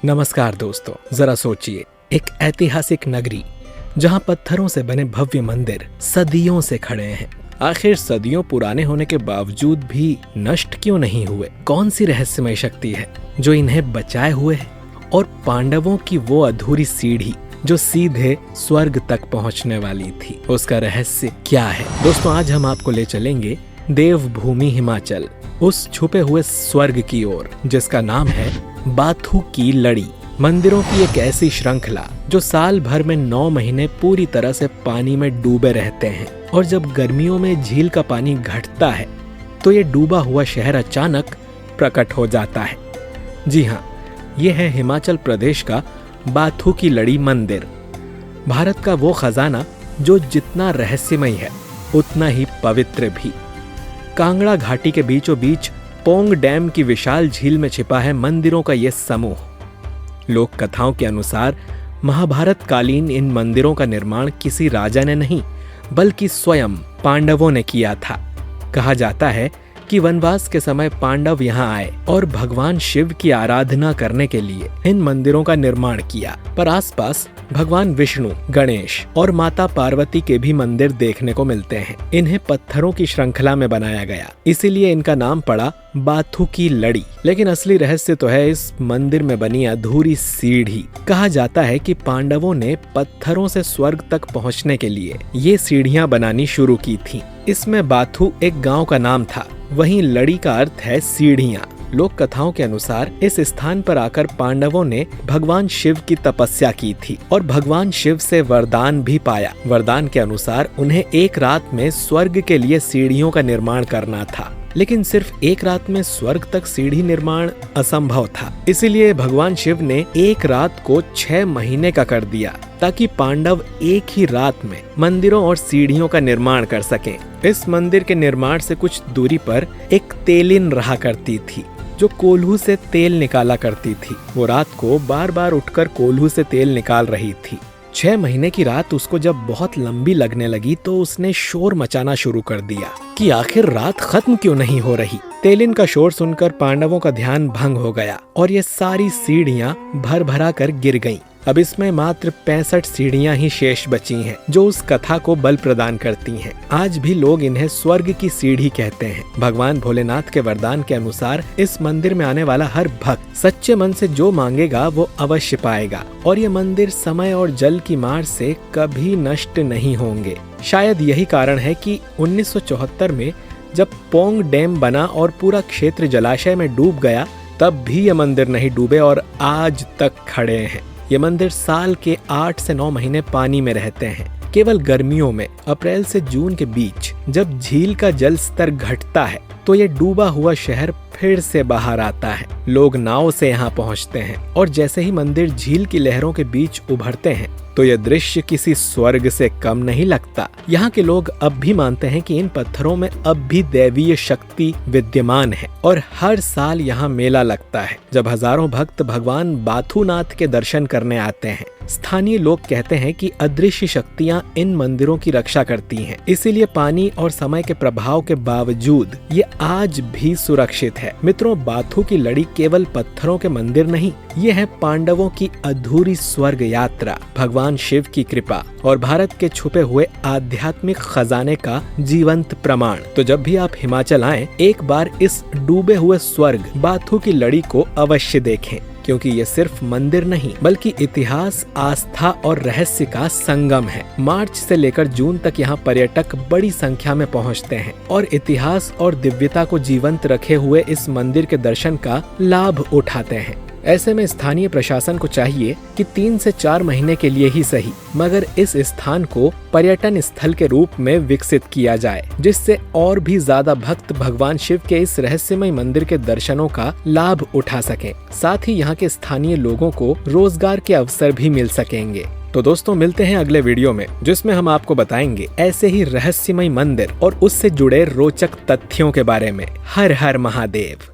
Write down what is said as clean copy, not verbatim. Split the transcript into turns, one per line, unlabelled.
नमस्कार दोस्तों, जरा सोचिए, एक ऐतिहासिक नगरी जहां पत्थरों से बने भव्य मंदिर सदियों से खड़े हैं। आखिर सदियों पुराने होने के बावजूद भी नष्ट क्यों नहीं हुए? कौन सी रहस्यमय शक्ति है जो इन्हें बचाए हुए है? और पांडवों की वो अधूरी सीढ़ी जो सीधे स्वर्ग तक पहुंचने वाली थी, उसका रहस्य क्या है? दोस्तों, आज हम आपको ले चलेंगे देवभूमि हिमाचल, उस छुपे हुए स्वर्ग की ओर जिसका नाम है बाथू की लड़ी। मंदिरों की एक ऐसी श्रृंखला जो साल भर में 9 महीने पूरी तरह से पानी में डूबे रहते हैं, और जब गर्मियों में झील का पानी घटता है तो ये डूबा हुआ शहर अचानक प्रकट हो जाता है। जी हाँ, ये है हिमाचल प्रदेश का बाथू की लड़ी मंदिर। भारत का वो खजाना जो जितना रहस्यमय है उतना ही पवित्र भी। कांगड़ा घाटी के बीचों बीच पोंग डैम की विशाल झील में छिपा है मंदिरों का यह समूह। लोक कथाओं के अनुसार महाभारत कालीन इन मंदिरों का निर्माण किसी राजा ने नहीं बल्कि स्वयं पांडवों ने किया था। कहा जाता है कि वनवास के समय पांडव यहाँ आए और भगवान शिव की आराधना करने के लिए इन मंदिरों का निर्माण किया, पर आसपास भगवान विष्णु, गणेश और माता पार्वती के भी मंदिर देखने को मिलते हैं। इन्हें पत्थरों की श्रृंखला में बनाया गया, इसीलिए इनका नाम पड़ा बाथू की लड़ी। लेकिन असली रहस्य तो है इस मंदिर में बनी अधूरी सीढ़ी। कहा जाता है कि पांडवों ने पत्थरों से स्वर्ग तक पहुंचने के लिए ये सीढ़ियां बनानी शुरू की थी। इसमें बाथू एक गांव का नाम था, वहीं लड़ी का अर्थ है सीढ़ियां। लोक कथाओं के अनुसार इस स्थान पर आकर पांडवों ने भगवान शिव की तपस्या की थी और भगवान शिव से वरदान भी पाया। वरदान के अनुसार उन्हें एक रात में स्वर्ग के लिए सीढ़ियों का निर्माण करना था, लेकिन सिर्फ एक रात में स्वर्ग तक सीढ़ी निर्माण असंभव था। इसीलिए भगवान शिव ने एक रात को 6 महीने का कर दिया ताकि पांडव एक ही रात में मंदिरों और सीढ़ियों का निर्माण कर सकें। इस मंदिर के निर्माण से कुछ दूरी पर एक तेलिन रहा करती थी जो कोल्हू से तेल निकाला करती थी। वो रात को बार बार उठकर कोल्हू से तेल निकाल रही थी। 6 महीने की रात उसको जब बहुत लंबी लगने लगी तो उसने शोर मचाना शुरू कर दिया कि आखिर रात खत्म क्यों नहीं हो रही। तेलिन का शोर सुनकर पांडवों का ध्यान भंग हो गया और ये सारी सीढ़ियां भर भरा कर गिर गईं। अब इसमें मात्र 65 सीढ़ियां ही शेष बची हैं, जो उस कथा को बल प्रदान करती हैं। आज भी लोग इन्हें स्वर्ग की सीढ़ी कहते हैं। भगवान भोलेनाथ के वरदान के अनुसार इस मंदिर में आने वाला हर भक्त सच्चे मन से जो मांगेगा वो अवश्य पाएगा, और ये मंदिर समय और जल की मार से कभी नष्ट नहीं होंगे। शायद यही कारण है कि 1974 में जब पोंग डैम बना और पूरा क्षेत्र जलाशय में डूब गया, तब भी ये मंदिर नहीं डूबे और आज तक खड़े हैं। ये मंदिर साल के 8 से 9 महीने पानी में रहते हैं। केवल गर्मियों में अप्रैल से जून के बीच जब झील का जल स्तर घटता है तो ये डूबा हुआ शहर फिर से बाहर आता है। लोग नाव से यहाँ पहुँचते हैं और जैसे ही मंदिर झील की लहरों के बीच उभरते हैं तो यह दृश्य किसी स्वर्ग से कम नहीं लगता। यहाँ के लोग अब भी मानते हैं कि इन पत्थरों में अब भी दैवीय शक्ति विद्यमान है, और हर साल यहाँ मेला लगता है जब हजारों भक्त भगवान बाथूनाथ के दर्शन करने आते हैं। स्थानीय लोग कहते हैं कि अदृश्य शक्तियाँ इन मंदिरों की रक्षा करती हैं, इसीलिए पानी और समय के प्रभाव के बावजूद ये आज भी सुरक्षित है। मित्रों, बाथू की लड़ी केवल पत्थरों के मंदिर नहीं, ये है पांडवों की अधूरी स्वर्ग यात्रा, भगवान शिव की कृपा और भारत के छुपे हुए आध्यात्मिक खजाने का जीवंत प्रमाण। तो जब भी आप हिमाचल आएं, एक बार इस डूबे हुए स्वर्ग बाथू की लड़ी को अवश्य देखें, क्योंकि ये सिर्फ मंदिर नहीं बल्कि इतिहास, आस्था और रहस्य का संगम है। मार्च से लेकर जून तक यहाँ पर्यटक बड़ी संख्या में पहुँचते हैं और इतिहास और दिव्यता को जीवंत रखे हुए इस मंदिर के दर्शन का लाभ उठाते हैं। ऐसे में स्थानीय प्रशासन को चाहिए कि 3 से 4 महीने के लिए ही सही, मगर इस स्थान को पर्यटन स्थल के रूप में विकसित किया जाए, जिससे और भी ज्यादा भक्त भगवान शिव के इस रहस्यमय मंदिर के दर्शनों का लाभ उठा सकें। साथ ही यहाँ के स्थानीय लोगों को रोजगार के अवसर भी मिल सकेंगे। तो दोस्तों, मिलते हैं अगले वीडियो में, जिसमें हम आपको बताएंगे ऐसे ही रहस्यमय मंदिर और उससे जुड़े रोचक तथ्यों के बारे में। हर हर महादेव।